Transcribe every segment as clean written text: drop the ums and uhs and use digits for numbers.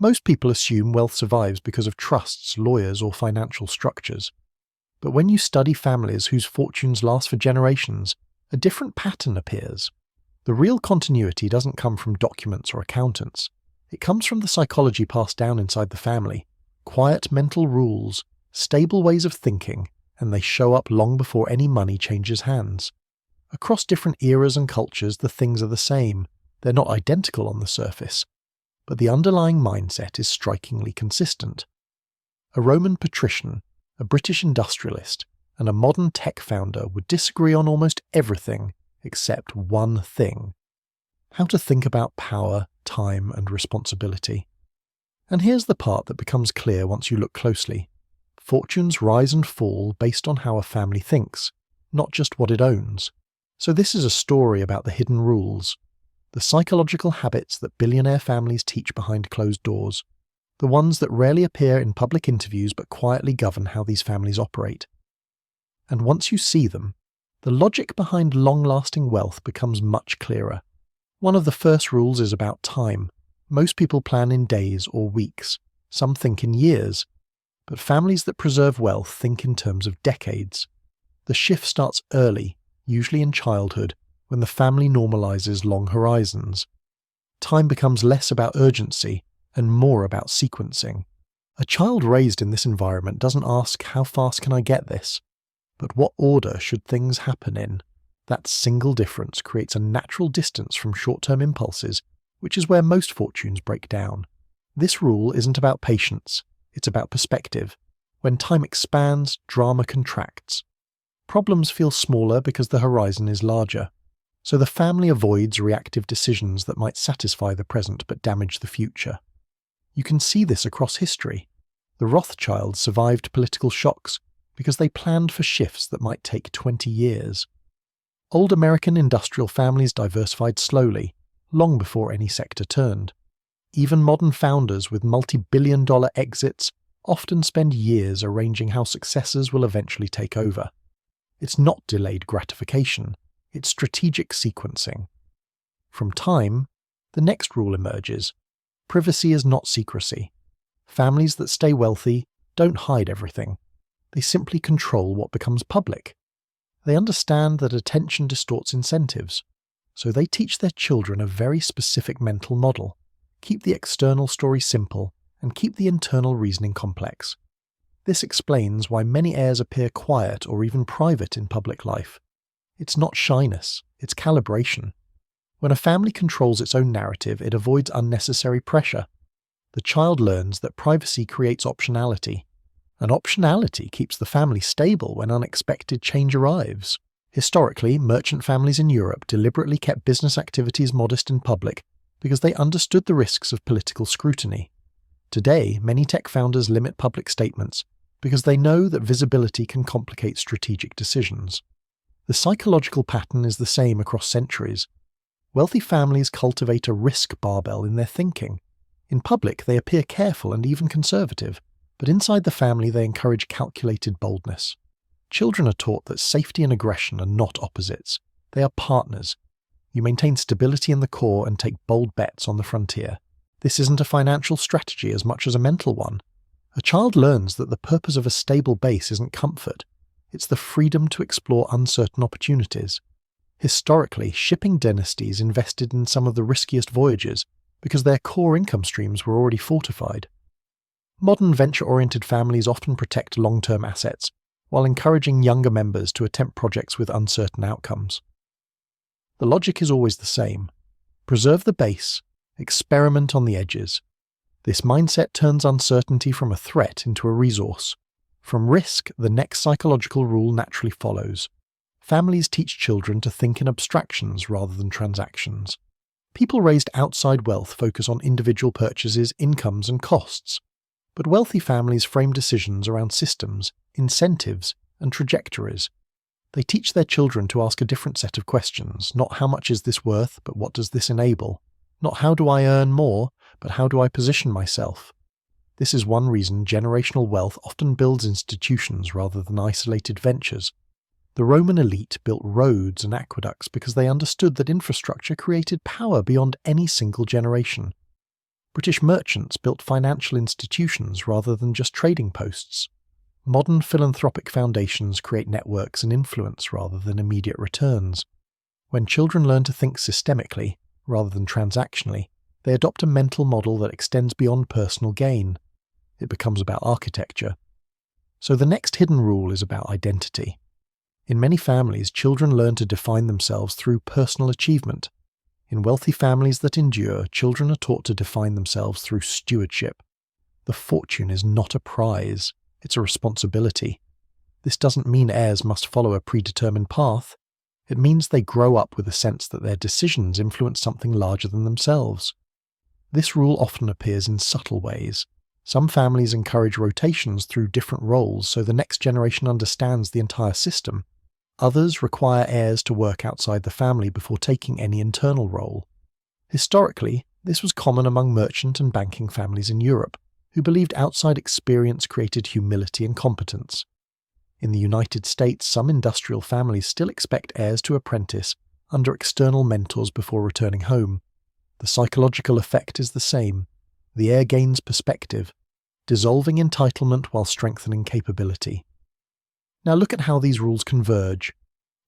Most people assume wealth survives because of trusts, lawyers, or financial structures. But when you study families whose fortunes last for generations, a different pattern appears. The real continuity doesn't come from documents or accountants. It comes from the psychology passed down inside the family, quiet mental rules, stable ways of thinking, and they show up long before any money changes hands. Across different eras and cultures, the things are the same. They're not identical on the surface, but the underlying mindset is strikingly consistent. A Roman patrician, a British industrialist, and a modern tech founder would disagree on almost everything except one thing: how to think about power, time, and responsibility. And here's the part that becomes clear once you look closely. Fortunes rise and fall based on how a family thinks, not just what it owns. So this is a story about the hidden rules, the psychological habits that billionaire families teach behind closed doors, the ones that rarely appear in public interviews but quietly govern how these families operate. And once you see them, the logic behind long-lasting wealth becomes much clearer. One of the first rules is about time. Most people plan in days or weeks. Some think in years. But families that preserve wealth think in terms of decades. The shift starts early, usually in childhood, when the family normalizes long horizons. Time becomes less about urgency and more about sequencing. A child raised in this environment doesn't ask, "How fast can I get this?" but "What order should things happen in?" That single difference creates a natural distance from short-term impulses, which is where most fortunes break down. This rule isn't about patience, it's about perspective. When time expands, drama contracts. Problems feel smaller because the horizon is larger. So the family avoids reactive decisions that might satisfy the present but damage the future. You can see this across history. The Rothschilds survived political shocks because they planned for shifts that might take 20 years. Old American industrial families diversified slowly, long before any sector turned. Even modern founders with multi-billion-dollar exits often spend years arranging how successors will eventually take over. It's not delayed gratification, it's strategic sequencing. From time, the next rule emerges. Privacy is not secrecy. Families that stay wealthy don't hide everything. They simply control what becomes public. They understand that attention distorts incentives, so they teach their children a very specific mental model. Keep the external story simple and keep the internal reasoning complex. This explains why many heirs appear quiet or even private in public life. It's not shyness, it's calibration. When a family controls its own narrative, it avoids unnecessary pressure. The child learns that privacy creates optionality, and optionality keeps the family stable when unexpected change arrives. Historically, merchant families in Europe deliberately kept business activities modest in public because they understood the risks of political scrutiny. Today, many tech founders limit public statements because they know that visibility can complicate strategic decisions. The psychological pattern is the same across centuries. Wealthy families cultivate a risk barbell in their thinking. In public, they appear careful and even conservative, but inside the family they encourage calculated boldness. Children are taught that safety and aggression are not opposites. They are partners. You maintain stability in the core and take bold bets on the frontier. This isn't a financial strategy as much as a mental one. A child learns that the purpose of a stable base isn't comfort. It's the freedom to explore uncertain opportunities. Historically, shipping dynasties invested in some of the riskiest voyages because their core income streams were already fortified. Modern venture-oriented families often protect long-term assets, while encouraging younger members to attempt projects with uncertain outcomes. The logic is always the same. Preserve the base, experiment on the edges. This mindset turns uncertainty from a threat into a resource. From risk, the next psychological rule naturally follows. Families teach children to think in abstractions rather than transactions. People raised outside wealth focus on individual purchases, incomes, and costs. But wealthy families frame decisions around systems, incentives, and trajectories. They teach their children to ask a different set of questions, not how much is this worth, but what does this enable? Not how do I earn more, but how do I position myself? This is one reason generational wealth often builds institutions rather than isolated ventures. The Roman elite built roads and aqueducts because they understood that infrastructure created power beyond any single generation. British merchants built financial institutions rather than just trading posts. Modern philanthropic foundations create networks and influence rather than immediate returns. When children learn to think systemically, rather than transactionally, they adopt a mental model that extends beyond personal gain. It becomes about architecture. So the next hidden rule is about identity. In many families, children learn to define themselves through personal achievement. In wealthy families that endure, children are taught to define themselves through stewardship. The fortune is not a prize, it's a responsibility. This doesn't mean heirs must follow a predetermined path. It means they grow up with a sense that their decisions influence something larger than themselves. This rule often appears in subtle ways. Some families encourage rotations through different roles so the next generation understands the entire system. Others require heirs to work outside the family before taking any internal role. Historically, this was common among merchant and banking families in Europe, who believed outside experience created humility and competence. In the United States, some industrial families still expect heirs to apprentice under external mentors before returning home. The psychological effect is the same. The heir gains perspective, dissolving entitlement while strengthening capability. Now look at how these rules converge.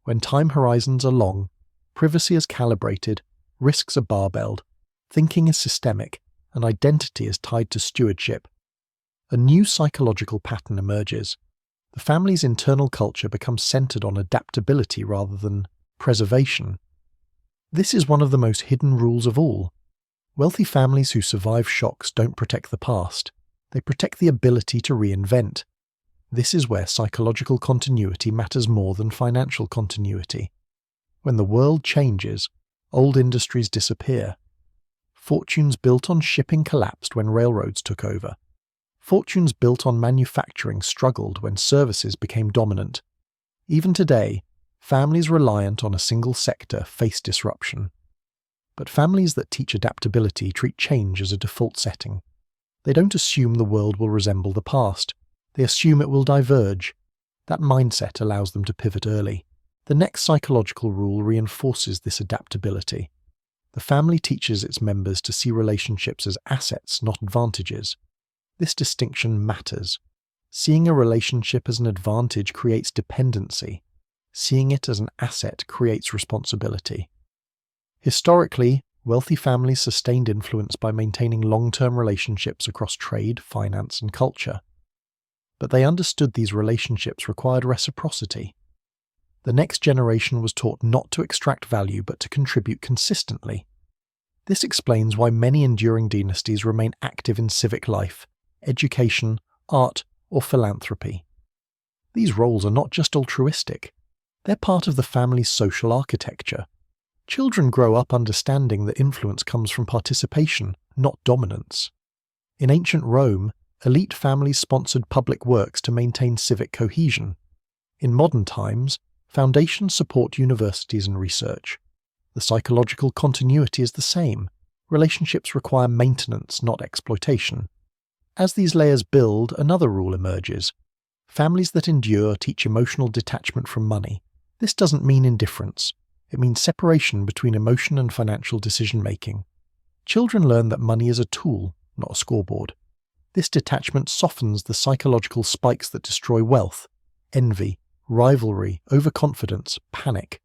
When time horizons are long, privacy is calibrated, risks are barbelled, thinking is systemic, and identity is tied to stewardship. A new psychological pattern emerges. The family's internal culture becomes centered on adaptability rather than preservation. This is one of the most hidden rules of all. Wealthy families who survive shocks don't protect the past. They protect the ability to reinvent. This is where psychological continuity matters more than financial continuity. When the world changes, old industries disappear. Fortunes built on shipping collapsed when railroads took over. Fortunes built on manufacturing struggled when services became dominant. Even today, families reliant on a single sector face disruption. But families that teach adaptability treat change as a default setting. They don't assume the world will resemble the past. They assume it will diverge. That mindset allows them to pivot early. The next psychological rule reinforces this adaptability. The family teaches its members to see relationships as assets, not advantages. This distinction matters. Seeing a relationship as an advantage creates dependency. Seeing it as an asset creates responsibility. Historically, wealthy families sustained influence by maintaining long-term relationships across trade, finance, and culture. But they understood these relationships required reciprocity. The next generation was taught not to extract value but to contribute consistently. This explains why many enduring dynasties remain active in civic life, education, art, or philanthropy. These roles are not just altruistic. They're part of the family's social architecture. Children grow up understanding that influence comes from participation, not dominance. In ancient Rome, elite families sponsored public works to maintain civic cohesion. In modern times, foundations support universities and research. The psychological continuity is the same. Relationships require maintenance, not exploitation. As these layers build, another rule emerges. Families that endure teach emotional detachment from money. This doesn't mean indifference. It means separation between emotion and financial decision-making. Children learn that money is a tool, not a scoreboard. This detachment softens the psychological spikes that destroy wealth: envy, rivalry, overconfidence, panic.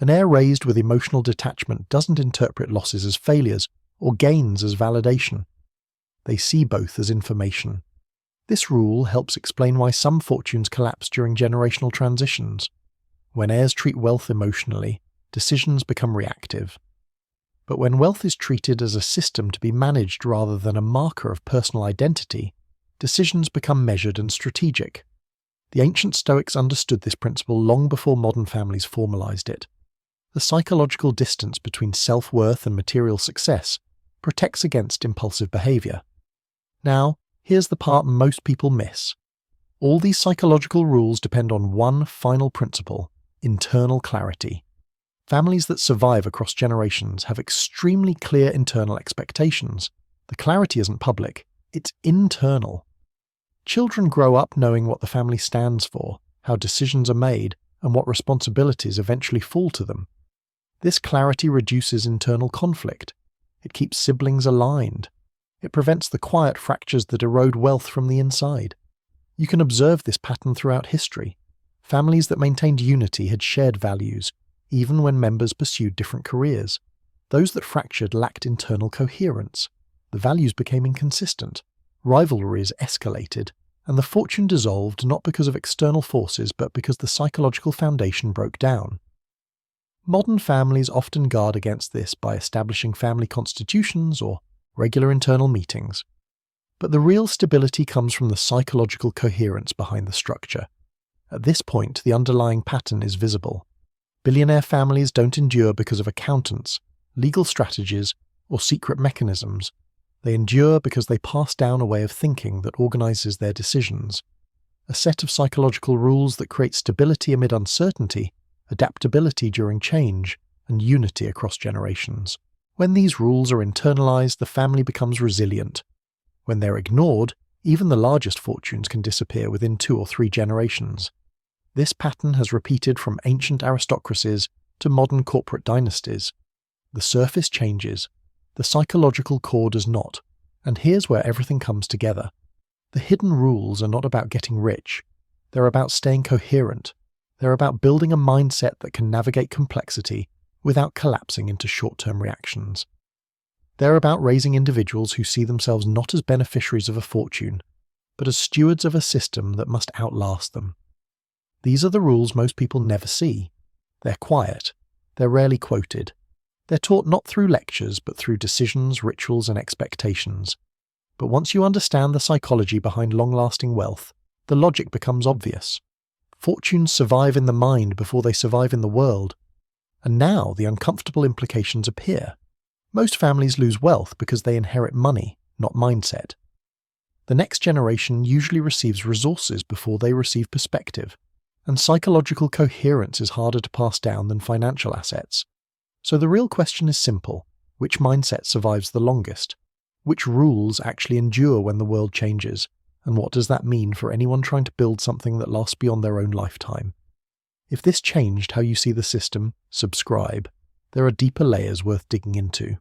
An heir raised with emotional detachment doesn't interpret losses as failures or gains as validation. They see both as information. This rule helps explain why some fortunes collapse during generational transitions. When heirs treat wealth emotionally, decisions become reactive. But when wealth is treated as a system to be managed rather than a marker of personal identity, decisions become measured and strategic. The ancient Stoics understood this principle long before modern families formalized it. The psychological distance between self-worth and material success protects against impulsive behavior. Now, here's the part most people miss. All these psychological rules depend on one final principle: internal clarity. Families that survive across generations have extremely clear internal expectations. The clarity isn't public, it's internal. Children grow up knowing what the family stands for, how decisions are made, and what responsibilities eventually fall to them. This clarity reduces internal conflict. It keeps siblings aligned. It prevents the quiet fractures that erode wealth from the inside. You can observe this pattern throughout history. Families that maintained unity had shared values, even when members pursued different careers. Those that fractured lacked internal coherence. The values became inconsistent, rivalries escalated, and the fortune dissolved not because of external forces but because the psychological foundation broke down. Modern families often guard against this by establishing family constitutions or regular internal meetings. But the real stability comes from the psychological coherence behind the structure. At this point, the underlying pattern is visible. Billionaire families don't endure because of accountants, legal strategies, or secret mechanisms. They endure because they pass down a way of thinking that organizes their decisions. A set of psychological rules that create stability amid uncertainty, adaptability during change, and unity across generations. When these rules are internalized, the family becomes resilient. When they're ignored, even the largest fortunes can disappear within 2 or 3 generations. This pattern has repeated from ancient aristocracies to modern corporate dynasties. The surface changes, the psychological core does not, and here's where everything comes together. The hidden rules are not about getting rich. They're about staying coherent. They're about building a mindset that can navigate complexity without collapsing into short-term reactions. They're about raising individuals who see themselves not as beneficiaries of a fortune, but as stewards of a system that must outlast them. These are the rules most people never see. They're quiet. They're rarely quoted. They're taught not through lectures, but through decisions, rituals, and expectations. But once you understand the psychology behind long-lasting wealth, the logic becomes obvious. Fortunes survive in the mind before they survive in the world. And now the uncomfortable implications appear. Most families lose wealth because they inherit money, not mindset. The next generation usually receives resources before they receive perspective, and psychological coherence is harder to pass down than financial assets. So the real question is simple: which mindset survives the longest? Which rules actually endure when the world changes? And what does that mean for anyone trying to build something that lasts beyond their own lifetime? If this changed how you see the system, subscribe. There are deeper layers worth digging into.